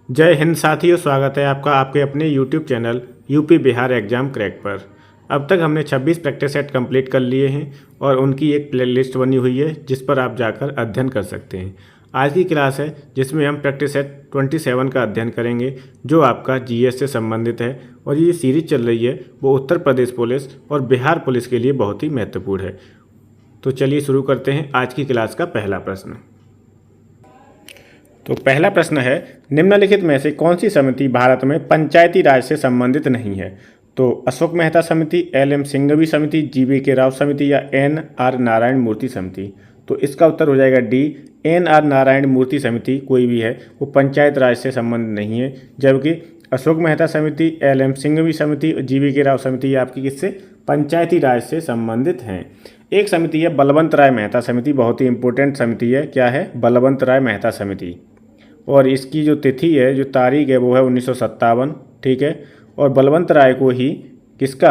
जय हिंद साथियों, स्वागत है आपका आपके अपने YouTube channel UP Bihar exam crack पर। अब तक हमने 26 प्रैक्टिस सेट कंप्लीट कर लिए हैं और उनकी एक प्लेलिस्ट बनी हुई है जिस पर आप जाकर अध्ययन कर सकते हैं। आज की क्लास है जिसमें हम प्रैक्टिस सेट 27 का अध्ययन करेंगे जो आपका जीएस से संबंधित है और ये सीरीज चल रही है वो उत्तर प्रदेश पुलिस और बिहार पुलिस के लिए बहुत ही महत्वपूर्ण है। तो चलिए शुरू करते हैं आज की क्लास का पहला प्रश्न। तो पहला प्रश्न है, निम्नलिखित में से कौन सी समिति भारत में पंचायती राज से संबंधित नहीं है? तो अशोक मेहता समिति, एल.एम. सिंघवी समिति, जी.वी.के. राव समिति या एन.आर. नारायण मूर्ति समिति। तो इसका उत्तर हो जाएगा डी, एन.आर. नारायण मूर्ति समिति। कोई भी है वो पंचायत राज से संबंधित नहीं है, जबकि अशोक मेहता समिति, एल.एम. सिंघवी समिति और जी.वी.के. राव समिति ये आपकी किससे पंचायती राज से संबंधित हैं। एक समिति है बलवंत राय मेहता समिति, बहुत ही इंपॉर्टेंट समिति है। क्या है? बलवंत राय मेहता समिति। और इसकी जो तिथि है, जो तारीख है वो है 1957। ठीक है। और बलवंत राय को ही किसका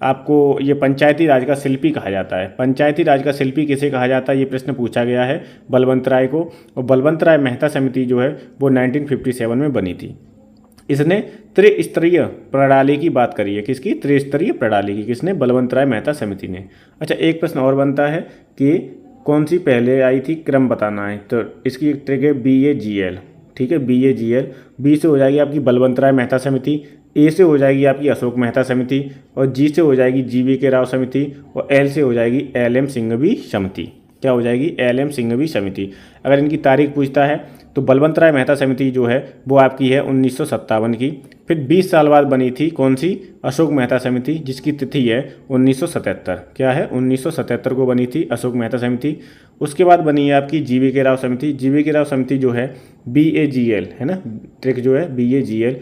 आपको ये पंचायती राज का शिल्पी कहा जाता है। पंचायती राज का शिल्पी किसे कहा जाता है ये प्रश्न पूछा गया है बलवंत राय को। और बलवंत राय मेहता समिति जो है वो 1957 में बनी थी। इसने त्रिस्तरीय प्रणाली की बात करी है। किसकी? त्रिस्तरीय प्रणाली की। किसने? बलवंत राय मेहता समिति ने। अच्छा, एक प्रश्न और बनता है कि कौन सी पहले आई थी, क्रम बताना है। तो इसकी एक ट्रिक है BAGL। ठीक है, BAGL। बी से हो जाएगी आपकी बलवंत राय मेहता समिति, ए से हो जाएगी आपकी अशोक मेहता समिति और जी से हो जाएगी जी.वी.के. राव समिति और एल से हो जाएगी एल.एम. सिंघवी समिति। क्या हो जाएगी? एल.एम. सिंघवी समिति। अगर इनकी तारीख पूछता है तो बलवंत राय मेहता समिति जो है वो आपकी है 1957 की। फिर 20 साल बाद बनी थी कौन सी? अशोक मेहता समिति, जिसकी तिथि है 1977। क्या है? 1977 को बनी थी अशोक मेहता समिति। उसके बाद बनी है आपकी जी.वी.के. राव समिति। जी.वी.के. राव समिति जो है BAGL है ना, ट्रिक जो है BAGL।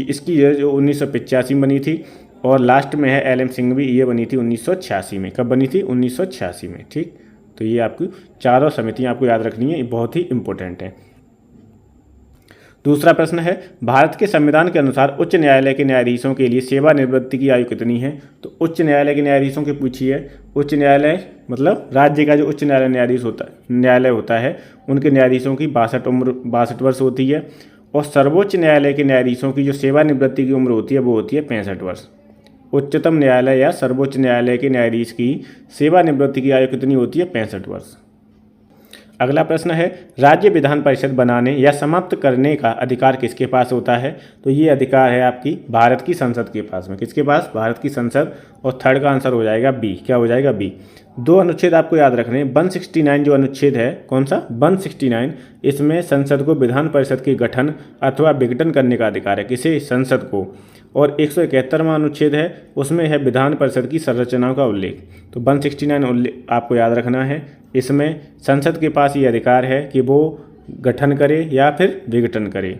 इसकी है जो 1985 में बनी थी। और लास्ट में है एल.एम. सिंघवी, ये बनी थी 1986 में। कब बनी थी? 1986 में। ठीक, तो ये आपकी चारों समितियां आपको याद रखनी है, ये बहुत ही इंपॉर्टेंट है। दूसरा प्रश्न है, भारत के संविधान के अनुसार उच्च न्यायालय के न्यायाधीशों के लिए सेवानिवृत्ति की आयु कितनी है? तो उच्च न्यायालय के न्यायाधीशों की पूछी है। उच्च न्यायालय मतलब राज्य का जो उच्च न्यायालय न्यायालय होता है उनके न्यायाधीशों की 62 वर्ष होती है। और सर्वोच्च न्यायालय के न्यायाधीशों की जो सेवानिवृत्ति की उम्र होती है वो होती है 65 वर्ष। उच्चतम न्यायालय या सर्वोच्च न्यायालय के न्यायाधीश की सेवानिवृत्ति की आयु कितनी होती है? 65 वर्ष। अगला प्रश्न है, राज्य विधान परिषद बनाने या समाप्त करने का अधिकार किसके पास होता है? तो ये अधिकार है आपकी भारत की संसद के पास में। किसके पास? भारत की संसद। और थर्ड का आंसर हो जाएगा बी। क्या हो जाएगा? बी। दो अनुच्छेद आपको याद रखने हैं। 169 जो अनुच्छेद है, कौन सा? 169। इसमें संसद को विधान परिषद के गठन अथवा विघटन करने का अधिकार है। किसे? संसद को। और 171वां अनुच्छेद है, उसमें है विधान परिषद की संरचनाओं का उल्लेख। तो 169 आपको याद रखना है। इसमें संसद के पास ये अधिकार है कि वो गठन करे या फिर विघटन करे।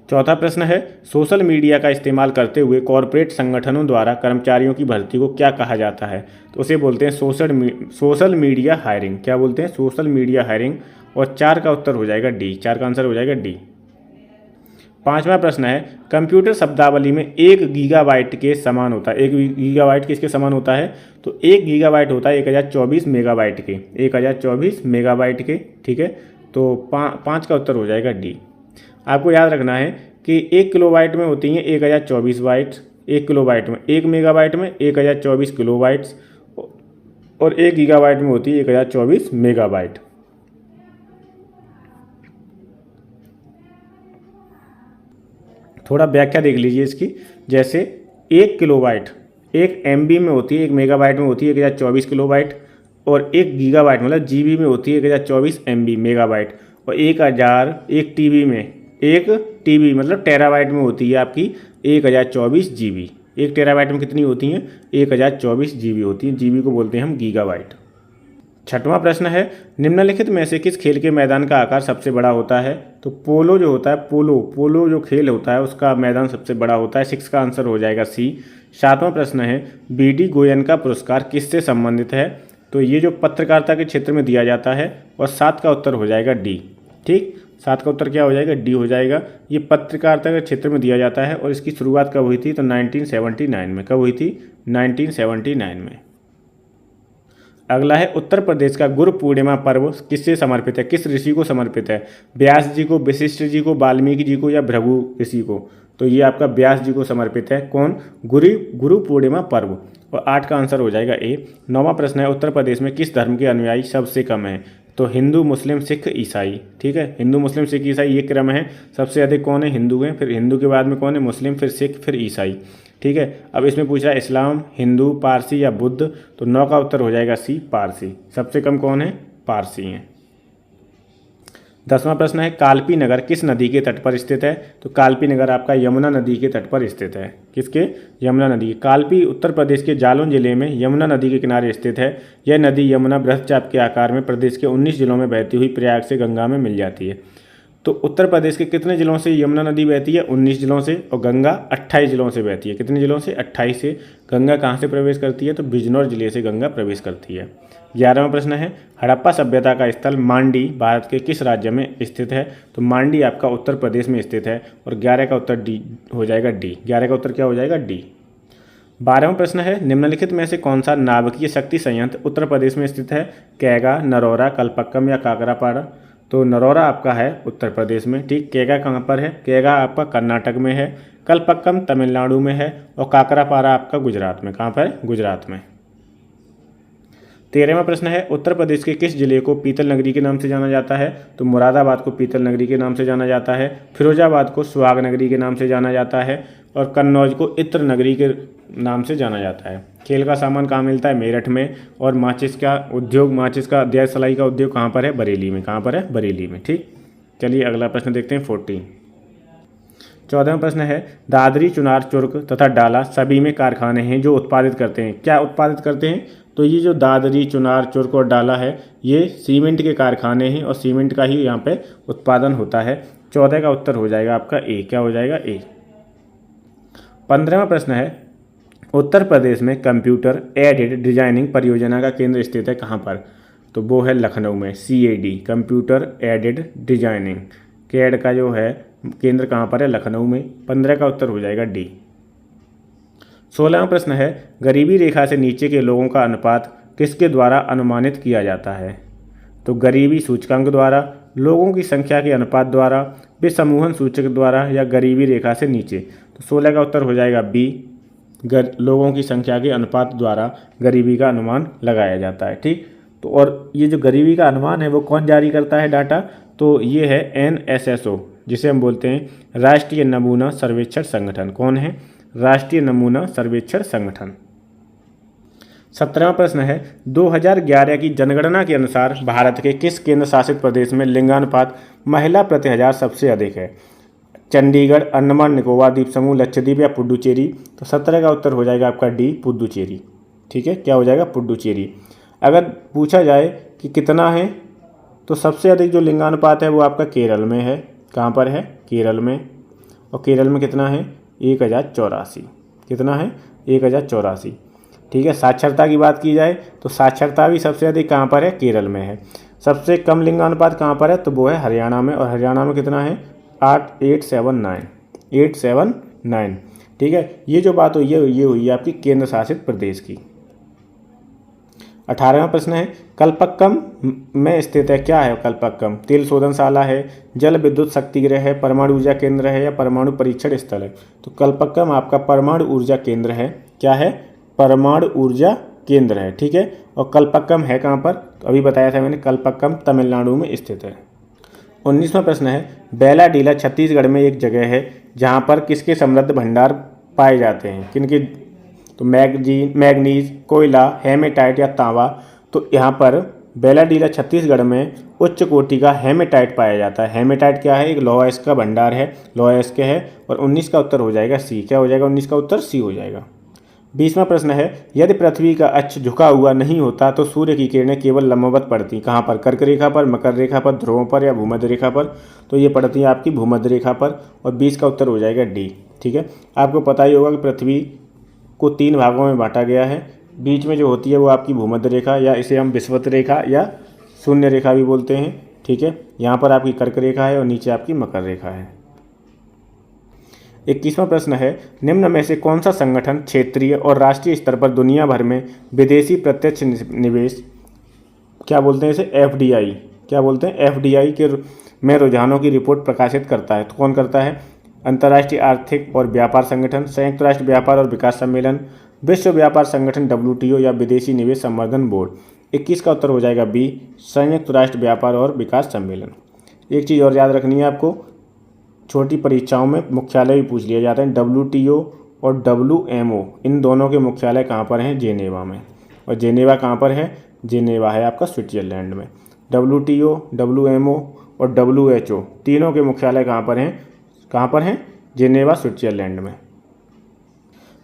चौथा प्रश्न है, सोशल मीडिया का इस्तेमाल करते हुए कॉरपोरेट संगठनों द्वारा कर्मचारियों की भर्ती को क्या कहा जाता है? तो उसे बोलते हैं सोशल मीडिया हायरिंग। क्या बोलते हैं? Social media hiring. और 4 का उत्तर हो जाएगा डी। 4 का आंसर हो जाएगा डी। पांचवा प्रश्न है, कंप्यूटर शब्दावली में 1 गीगाबाइट के समान होता है। 1 गीगाबाइट किसके समान होता है? तो 1 गीगाबाइट होता है 1024 मेगाबाइट के। 1024 मेगाबाइट के। ठीक है, तो 5 का उत्तर हो जाएगा डी। आपको याद रखना है कि 1 किलोबाइट में होती हैं 1024 बाइट्स। 1 किलोबाइट में, 1 मेगाबाइट में 1024 किलोबाइट्स और 1 गीगाबाइट में होती है 1024 मेगाबाइट। थोड़ा व्याख्या देख लीजिए इसकी। जैसे 1 किलोबाइट 1 MB में होती है, 1 मेगाबाइट में होती है 1024 किलोबाइट और 1 गीगाबाइट मतलब GB में होती है 1024 MB मेगाबाइट। और 1 TB मतलब टेराबाइट में होती है आपकी 1024 GB। 1 टेराबाइट में कितनी होती हैं? 1024 GB होती हैं। GB को बोलते हैं हम गीगाबाइट। छठवां प्रश्न है, निम्नलिखित में से किस खेल के मैदान का आकार सबसे बड़ा होता है? तो पोलो जो होता है, पोलो जो खेल होता है उसका मैदान सबसे बड़ा होता है। 6 का आंसर हो जाएगा सी। सातवां प्रश्न है, BD गोयन का पुरस्कार किससे संबंधित है? तो ये जो पत्रकारिता के क्षेत्र में दिया जाता है। और 7 का उत्तर हो जाएगा डी। ठीक, 7 का उत्तर क्या हो जाएगा? डी हो जाएगा। ये पत्रकारिता के क्षेत्र में दिया जाता है और इसकी शुरुआत कब हुई थी? तो 1979 में। कब हुई थी? 1979 में। अगला है उत्तर प्रदेश का गुरु पूर्णिमा पर्व किससे समर्पित है, किस ऋषि को समर्पित है? व्यास जी को, वशिष्ठ जी को, वाल्मीकि जी को या भृगु ऋषि को? तो ये आपका व्यास जी को समर्पित है। कौन? गुरु पूर्णिमा पर्व। और 8 का आंसर हो जाएगा ए। 9वां प्रश्न है उत्तर प्रदेश में किस धर्म के अनुयायी सबसे कम है? तो हिंदू, मुस्लिम, सिख, ईसाई। ठीक है, हिंदू, मुस्लिम, सिख, ईसाई ये क्रम है। सबसे अधिक कौन है? हिंदू हैं, फिर हिंदू के बाद में कौन है? मुस्लिम, फिर सिख, फिर ईसाई। ठीक है, अब इसमें पूछ रहा है इस्लाम, हिंदू, पारसी या बुद्ध। तो 9 का उत्तर हो जाएगा सी, पारसी। सबसे कम कौन है? पारसी हैं। 10वां प्रश्न है कालपी नगर किस नदी के तट पर स्थित है? तो कालपी नगर आपका यमुना नदी के तट पर स्थित है। किसके? यमुना नदी। कालपी उत्तर प्रदेश के जालौन जिले में यमुना नदी के किनारे स्थित है। यह नदी यमुना वृत्तचाप के आकार में प्रदेश के 19 जिलों में बहती हुई प्रयाग से गंगा में मिल जाती है। तो उत्तर प्रदेश के कितने जिलों से यमुना नदी बहती है? 19 जिलों से। और गंगा 28 जिलों से बहती है। कितने जिलों से? 28 से। गंगा कहाँ से प्रवेश करती है? तो बिजनौर जिले से गंगा प्रवेश करती है। 11वां प्रश्न है हड़प्पा सभ्यता का स्थल मांडी भारत के किस राज्य में स्थित है? तो मांडी आपका उत्तर प्रदेश में स्थित है। और 11 का उत्तर डी हो जाएगा, डी। 11 का उत्तर क्या हो जाएगा? डी। 12वां प्रश्न है निम्नलिखित में से कौन सा नाभिकीय शक्ति संयंत्र उत्तर प्रदेश में स्थित है? कैगा, नरौरा, कलपक्कम या काकरापाड़ा। तो नरौरा आपका है उत्तर प्रदेश में। ठीक, कैगा कहाँ पर है? कैगा आपका कर्नाटक में है, कलपक्कम तमिलनाडु में है और काकरापाड़ा आपका गुजरात में। कहाँ पर है? गुजरात में। 13वां प्रश्न है उत्तर प्रदेश के किस जिले को पीतल नगरी के नाम से जाना जाता है? तो मुरादाबाद को पीतल नगरी के नाम से जाना जाता है, फिरोजाबाद को सुहाग नगरी के नाम से जाना जाता है और कन्नौज को इत्र नगरी के नाम से जाना जाता है। खेल का सामान कहाँ मिलता है? मेरठ में। और माचिस का उद्योग, माचिस का अध्याय सलाई का उद्योग कहाँ पर है? बरेली में। कहाँ पर है? बरेली में। ठीक, चलिए अगला प्रश्न देखते हैं 14। 14वां प्रश्न है दादरी, चुनार, चुर्क तथा डाला सभी में कारखाने हैं जो उत्पादित करते हैं। क्या उत्पादित करते हैं? तो ये जो दादरी, चुनार, चुर्क और डाला है ये सीमेंट के कारखाने हैं और सीमेंट का ही यहाँ पे उत्पादन होता है। 14 का उत्तर हो जाएगा आपका ए। क्या हो जाएगा? ए। 15वां प्रश्न है उत्तर प्रदेश में कंप्यूटर एडेड डिजाइनिंग परियोजना का केंद्र स्थित है कहाँ पर? तो वो है लखनऊ में। CAD, computer aided designing, CAD का जो है केंद्र कहाँ पर है? लखनऊ में। 15 का उत्तर हो जाएगा डी। 16वां प्रश्न है गरीबी रेखा से नीचे के लोगों का अनुपात किसके द्वारा अनुमानित किया जाता है? तो गरीबी सूचकांक द्वारा, लोगों की संख्या के अनुपात द्वारा, विसमूहन सूचक द्वारा या गरीबी रेखा से नीचे। तो 16 का उत्तर हो जाएगा बी, लोगों की संख्या के अनुपात द्वारा गरीबी का अनुमान लगाया जाता है। ठीक, तो और ये जो गरीबी का अनुमान है वो कौन जारी करता है डाटा? तो ये है NSSO, जिसे हम बोलते हैं राष्ट्रीय नमूना सर्वेक्षण संगठन। कौन है? राष्ट्रीय नमूना सर्वेक्षण संगठन। 17वां प्रश्न है 2011 की जनगणना के अनुसार भारत के किस केंद्र शासित प्रदेश में लिंगानुपात महिला प्रति हजार सबसे अधिक है? चंडीगढ़, अंडमान निकोबार द्वीप समूह, लक्षद्वीप या पुडुचेरी। तो 17 का उत्तर हो जाएगा आपका डी, पुडुचेरी। ठीक है, क्या हो जाएगा? पुडुचेरी। अगर पूछा जाए कि कितना है तो सबसे अधिक जो लिंगानुपात है वो आपका केरल में है। कहाँ पर है? केरल में। और केरल में कितना है? 1084। कितना है? 1084। ठीक है, साक्षरता की बात की जाए तो साक्षरता भी सबसे अधिक कहाँ पर है? केरल में है। सबसे कम लिंगानुपात कहाँ पर है? तो वो है हरियाणा में। और हरियाणा में कितना है? 879। ठीक है, ये जो बात हुई है ये हुई है आपकी केंद्र शासित प्रदेश की। 18वां प्रश्न है कलपक्कम में स्थित है। क्या है कलपक्कम? तेल शोधनशाला है, जल विद्युत शक्ति गृह है, परमाणु ऊर्जा केंद्र है या परमाणु परीक्षण स्थल है? तो कलपक्कम आपका परमाणु ऊर्जा केंद्र है। क्या है? परमाणु ऊर्जा केंद्र है। ठीक है, और कलपक्कम है कहाँ पर? तो अभी बताया था मैंने, कलपक्कम तमिलनाडु में स्थित है। 19वां प्रश्न है बेलाडीला छत्तीसगढ़ में एक जगह है जहाँ पर किसके समृद्ध भंडार पाए जाते हैं? किनके? तो मैग्नीज, कोयला, हेमेटाइट या तांबा। तो यहाँ पर बेलाडीला छत्तीसगढ़ में उच्च कोटि का हेमेटाइट पाया जाता है। हेमेटाइट क्या है? एक लौह अयस्क का भंडार है, लौह अयस्क है। और 19 का उत्तर हो जाएगा सी। क्या हो जाएगा? 19 का उत्तर सी हो जाएगा। 20वां प्रश्न है यदि पृथ्वी का अक्ष झुका हुआ नहीं होता तो सूर्य की किरणें केवल लंबवत पड़ती कहाँ पर? कर्क रेखा पर, मकर रेखा पर, ध्रुवों पर या भूमध्य रेखा पर? तो ये पड़ती है आपकी भूमध्य रेखा पर। और 20 का उत्तर हो जाएगा डी। ठीक है, आपको पता ही होगा कि पृथ्वी को 3 भागों में बांटा गया है। बीच में जो होती है वो आपकी भूमध्य रेखा, या इसे हम विषुवत रेखा या शून्य रेखा भी बोलते हैं। ठीक है, यहाँ पर आपकी कर्क रेखा है और नीचे आपकी मकर रेखा है। 21वां प्रश्न है निम्न में से कौन सा संगठन क्षेत्रीय और राष्ट्रीय स्तर पर दुनिया भर में विदेशी प्रत्यक्ष निवेश क्या बोलते हैं इसे, FDI, क्या बोलते हैं, FDI के में रुझानों की रिपोर्ट प्रकाशित करता है। तो कौन करता है, अंतर्राष्ट्रीय आर्थिक और व्यापार संगठन, संयुक्त राष्ट्र व्यापार और विकास सम्मेलन, विश्व व्यापार संगठन WTO या विदेशी निवेश संवर्धन बोर्ड। 21 का उत्तर हो जाएगा B, संयुक्त राष्ट्र व्यापार और विकास सम्मेलन। एक चीज़ और याद रखनी है आपको, छोटी परीक्षाओं में मुख्यालय भी पूछ लिया जाता है। WTO और WMO इन दोनों के मुख्यालय कहाँ पर हैं, जेनेवा में। और जेनेवा कहाँ पर है, जेनेवा है आपका स्विट्जरलैंड में। WTO, WMO और WHO तीनों के मुख्यालय कहाँ पर हैं, जेनेवा स्विट्जरलैंड में।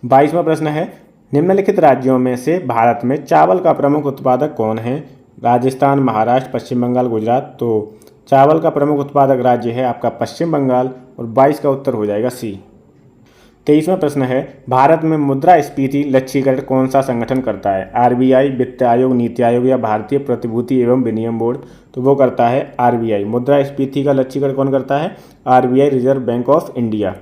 22वां प्रश्न है, निम्नलिखित राज्यों में से भारत में चावल का प्रमुख उत्पादक कौन है। राजस्थान, महाराष्ट्र, पश्चिम बंगाल, गुजरात। तो चावल का प्रमुख उत्पादक राज्य है आपका पश्चिम बंगाल और 22 का उत्तर हो जाएगा C। 23वां प्रश्न है, भारत में मुद्रास्फीति लक्ष्यीकरण कौन सा संगठन करता है। RBI, वित्त आयोग, नीति आयोग या भारतीय प्रतिभूति एवं विनिमय बोर्ड। तो वो करता है RBI। मुद्रास्फीति का लक्ष्यीकरण कौन करता है, RBI, reserve bank of India.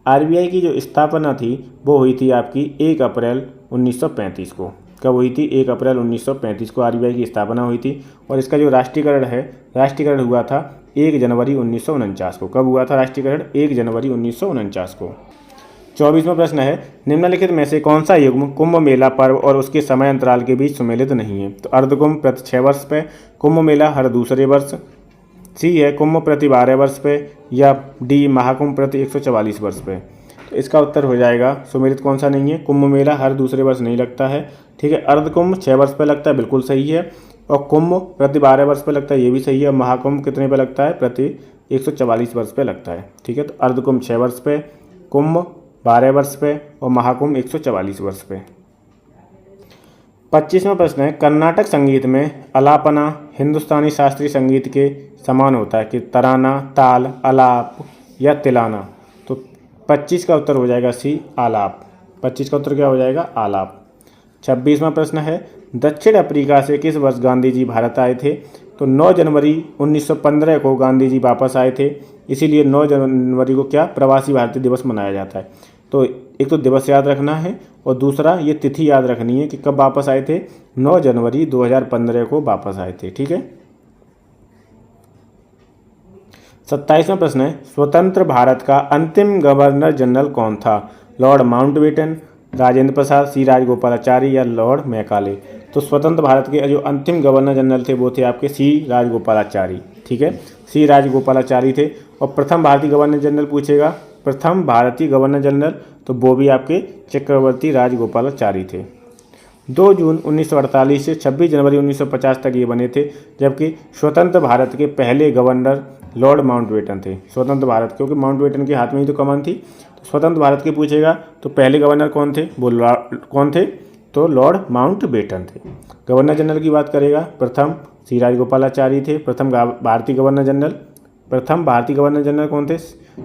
RBI की जो स्थापना थी वो हुई थी आपकी 1 अप्रैल 1935 को। कब हुई थी, 1 अप्रैल 1935 को RBI की स्थापना हुई थी। और इसका जो राष्ट्रीयकरण हुआ था 1 जनवरी 1949 को। कब हुआ था राष्ट्रीयकरण, 1 जनवरी 1949 को। 24वां प्रश्न है, निम्नलिखित में से कौन सा युग्म कुंभ मेला पर्व और उसके समय अंतराल के बीच सुमेलित नहीं है। तो अर्धकुंभ प्रति 6 वर्ष पे, कुंभ मेला हर दूसरे वर्ष, C है कुंभ प्रति 12 वर्ष पे, या D महाकुंभ प्रति 144 वर्ष पे। तो इसका उत्तर हो जाएगा सुमेलित कौन सा नहीं है, कुंभ मेला हर दूसरे वर्ष नहीं लगता है, ठीक है। अर्धकुंभ 6 वर्ष पे लगता है, बिल्कुल सही है। और कुंभ प्रति 12 वर्ष पे लगता है, ये भी सही है। महाकुंभ कितने पे लगता है, प्रति 144 वर्ष पे लगता है, ठीक है। तो अर्धकुंभ 6 वर्ष पे, कुंभ 12 वर्ष पे और महाकुंभ 144 वर्ष पे। 25वां प्रश्न है, कर्नाटक संगीत में अलापना हिंदुस्तानी शास्त्रीय संगीत के समान होता है कि तराना, ताल, आलाप या तिलाना। तो 25 का उत्तर हो जाएगा C, आलाप। 25 का उत्तर क्या हो जाएगा, आलाप। 26वां प्रश्न है, दक्षिण अफ्रीका से किस वर्ष गांधी जी भारत आए थे। तो 9 जनवरी 1915 को गांधी जी वापस आए थे, इसीलिए 9 जनवरी को क्या, प्रवासी भारतीय दिवस मनाया जाता है। तो एक तो दिवस याद रखना है और दूसरा ये तिथि याद रखनी है कि कब वापस आए थे, 9 जनवरी 2015 को वापस आए थे, ठीक है। 27वां प्रश्न है, स्वतंत्र भारत का अंतिम गवर्नर जनरल कौन था। Lord Mountbatten, Rajendra Prasad, C Rajagopalachari या लॉर्ड मैकाले। तो स्वतंत्र भारत के जो अंतिम गवर्नर जनरल थे वो थे आपके C राजगोपालाचारी, ठीक है। C राजगोपालाचारी थे। और प्रथम भारतीय गवर्नर जनरल पूछेगा, प्रथम भारतीय गवर्नर जनरल, तो वो भी आपके चक्रवर्ती राजगोपालाचारी थे। 2 जून 1948 से 26 जनवरी 1950 तक ये बने थे, जबकि स्वतंत्र भारत के पहले गवर्नर लॉर्ड माउंटबेटन थे। स्वतंत्र भारत, क्योंकि माउंटबेटन के हाथ में ही तो कमान थी। तो स्वतंत्र भारत के पूछेगा तो पहले गवर्नर कौन थे, वो कौन थे, तो लॉर्ड माउंटबेटन थे। गवर्नर जनरल की बात करेगा, प्रथम C राजगोपालाचारी थे प्रथम भारतीय गवर्नर जनरल। प्रथम भारतीय गवर्नर जनरल कौन थे,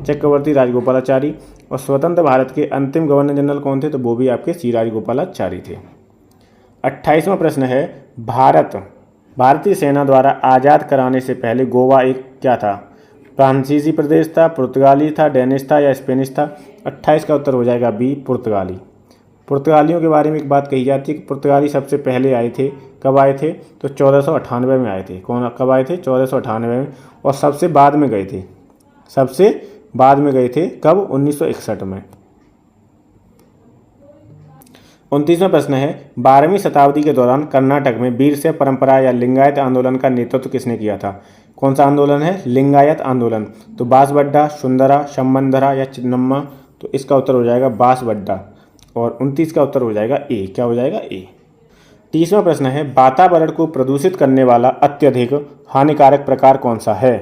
चक्रवर्ती राजगोपालाचारी। और स्वतंत्र भारत के अंतिम गवर्नर जनरल कौन थे, तो वो भी आपके C राजगोपालाचारी थे। 28वां प्रश्न है, भारतीय सेना द्वारा आज़ाद कराने से पहले गोवा एक क्या था। फ्रांसीसी प्रदेश था, पुर्तगाली था, डेनिश था या स्पेनिश था। 28 का उत्तर हो जाएगा B, पुर्तगाली। पुर्तगालियों के बारे में एक बात कही जाती है कि पुर्तगाली सबसे पहले आए थे। कब आए थे, तो 1498 में आए थे। कब आए थे, 1498 में। और सबसे बाद में गए थे, कब, 1961 में। 29वां प्रश्न है, 12वीं शताब्दी के दौरान कर्नाटक में वीरशैव परंपरा या लिंगायत आंदोलन का नेतृत्व किसने किया था। कौन सा आंदोलन है, लिंगायत आंदोलन। तो बांसबड्डा, सुंदरा, शंबंधरा या चिन्नम्मा। तो इसका उत्तर हो जाएगा बांसबड्डा। और 29 का उत्तर हो जाएगा A, क्या हो जाएगा A। 30वां प्रश्न है, वातावरण को प्रदूषित करने वाला अत्यधिक हानिकारक प्रकार कौन सा है।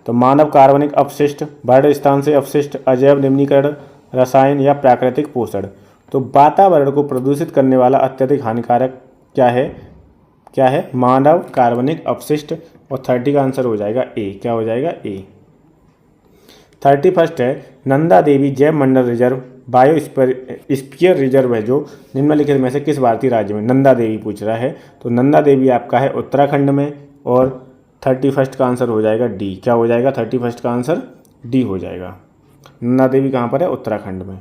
तो मानव कार्बनिक अपशिष्ट, बर्ड स्थान से अपशिष्ट, अजैव निम्नीकरण, रसायन या प्राकृतिक पोषण। तो वातावरण को प्रदूषित करने वाला अत्यधिक हानिकारक क्या है, मानव कार्बनिक अपशिष्ट। और 30 का आंसर हो जाएगा A, क्या हो जाएगा A। 31 है, नंदा देवी जैव मंडल रिजर्व बायोस्फीयर रिजर्व है जो निम्नलिखित में से किस भारतीय राज्य में। नंदा देवी पूछ रहा है, तो नंदा देवी आपका है उत्तराखंड में। और 31 का आंसर हो जाएगा D, क्या हो जाएगा, 31 का आंसर D हो जाएगा। नंदा देवी कहाँ पर है, उत्तराखंड में।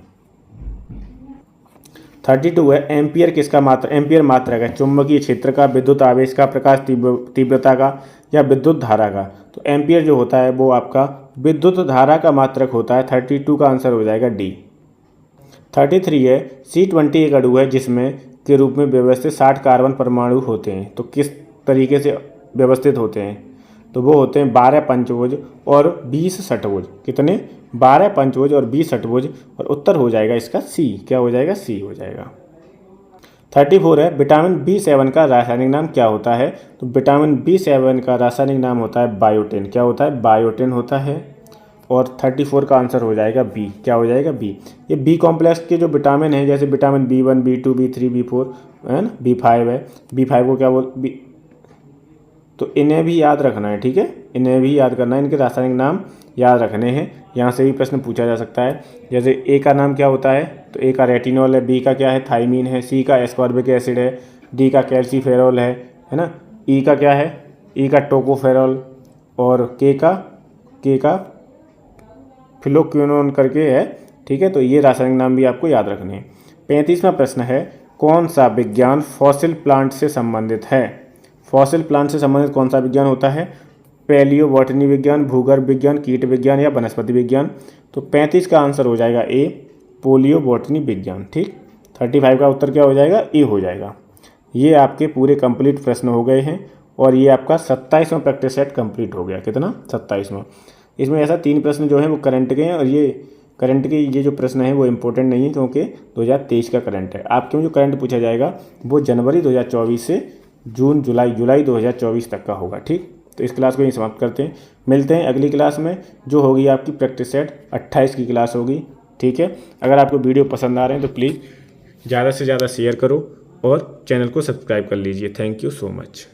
32 है एम्पियर किसका मात्रा, एम्पियर मात्रक है चुंबकीय क्षेत्र का, विद्युत आवेश का, प्रकाश तीव्रता का या विद्युत धारा का। तो एम्पियर जो होता है वो आपका विद्युत धारा का मात्रक होता है। 32 का आंसर हो जाएगा डी। 33 है C20 एक अणु है जिसमें के रूप में व्यवस्थित 60 कार्बन परमाणु होते हैं। तो किस तरीके से व्यवस्थित होते हैं, तो वो होते हैं 12 पंचभुज और 20 षटभुज। कितने, 12 पंचभुज और 20 षटभुज। और उत्तर हो जाएगा इसका सी। क्या हो जाएगा, सी हो जाएगा। 34 है विटामिन B7 का रासायनिक नाम क्या होता है। तो विटामिन B7 का रासायनिक नाम होता है बायोटिन। क्या होता है, बायोटिन होता है। और 34 का आंसर हो जाएगा बी। क्या हो जाएगा, बी। ये बी कॉम्प्लेक्स के जो विटामिन हैं जैसे vitamin B1 B2 B3 B4 है ना, B5 है। B5 को क्या तो इन्हें भी याद रखना है, ठीक है, इन्हें भी याद करना है, इनके रासायनिक नाम याद रखने हैं। यहाँ से भी प्रश्न पूछा जा सकता है। जैसे ए का नाम क्या होता है, तो ए का रेटिनॉल है, बी का क्या है, थाइमीन है, सी का एस्कॉर्बिक एसिड है, डी का कैल्सीफेरॉल है ना, ई का क्या है, ई का टोकोफेरॉल और के का फ्लोक्विनोन करके है, ठीक है। तो ये रासायनिक नाम भी आपको याद रखने हैं। 35वां प्रश्न है कौन सा विज्ञान फॉसिल प्लांट से संबंधित है। फॉसिल प्लांट से संबंधित कौन सा विज्ञान होता है, पैलियो बॉटनी विज्ञान, भूगर्भ विज्ञान, कीट विज्ञान या वनस्पति विज्ञान। तो 35 का आंसर हो जाएगा ए, पोलियो बॉटनी विज्ञान, ठीक। 35 का उत्तर क्या हो जाएगा, ए हो जाएगा। ये आपके पूरे कंप्लीट प्रश्न हो गए हैं और ये आपका 27वां प्रैक्टिस सेट कंप्लीट हो गया। कितना, 27वां। इसमें ऐसा 3 प्रश्न जो हैं वो करंट के हैं और ये करंट के ये जो प्रश्न है वो इंपॉर्टेंट नहीं है क्योंकि 2023 का करंट है। आपके में जो करंट पूछा जाएगा वो जनवरी 2024 से जुलाई 2024 तक का होगा, ठीक। तो इस क्लास को यहीं समाप्त करते हैं। मिलते हैं अगली क्लास में जो होगी आपकी प्रैक्टिस सेट 28 की क्लास होगी, ठीक है। अगर आपको वीडियो पसंद आ रहे हैं तो प्लीज़ ज़्यादा से ज़्यादा शेयर करो और चैनल को सब्सक्राइब कर लीजिए। Thank you so much.